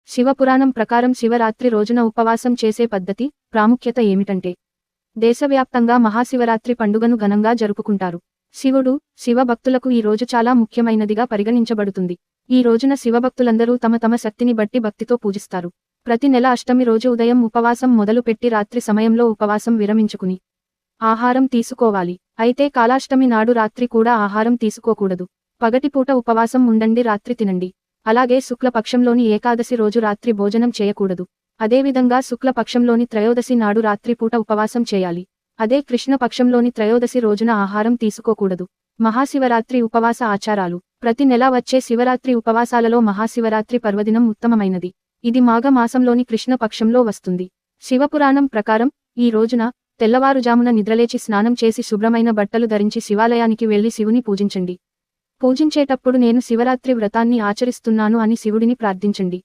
శివపురాణం ప్రకారం శివరాత్రి రోజున ఉపవాసం చేసే పద్ధతి, ప్రాముఖ్యత ఏమిటంటే, దేశవ్యాప్తంగా మహాశివరాత్రి పండుగను ఘనంగా జరుపుకుంటారు. శివుడు, శివభక్తులకు ఈ రోజు చాలా ముఖ్యమైనదిగా పరిగణించబడుతుంది. ఈ రోజున శివభక్తులందరూ తమ తమ శక్తిని బట్టి భక్తితో పూజిస్తారు. ప్రతి నెల అష్టమి రోజు ఉదయం ఉపవాసం మొదలు పెట్టి రాత్రి సమయంలో ఉపవాసం విరమించుకుని ఆహారం తీసుకోవాలి. అయితే కాలాష్టమి నాడు రాత్రి కూడా ఆహారం తీసుకోకూడదు. పగటిపూట ఉపవాసం ఉండండి, రాత్రి తినండి. అలాగే శుక్లపక్షంలోని ఏకాదశి రోజు రాత్రి భోజనం చేయకూడదు. అదేవిధంగా శుక్లపక్షంలోని త్రయోదశి నాడు రాత్రి పూట ఉపవాసం చేయాలి. అదే కృష్ణపక్షంలోని త్రయోదశి రోజున ఆహారం తీసుకోకూడదు. మహాశివరాత్రి ఉపవాస ఆచారాలు. ప్రతి నెల వచ్చే శివరాత్రి ఉపవాసాలలో మహాశివరాత్రి పర్వదినం ఉత్తమమైనది. ఇది మాఘ మాసంలోని కృష్ణపక్షంలో వస్తుంది. శివపురాణం ప్రకారం ఈ రోజున తెల్లవారుజామున నిద్రలేచి స్నానం చేసి శుభ్రమైన బట్టలు ధరించి శివాలయానికి వెళ్లి శివుని పూజించండి. పూజించేటప్పుడు నేను శివరాత్రి వ్రతాన్ని ఆచరిస్తున్నాను అని శివుడిని ప్రార్థించండి.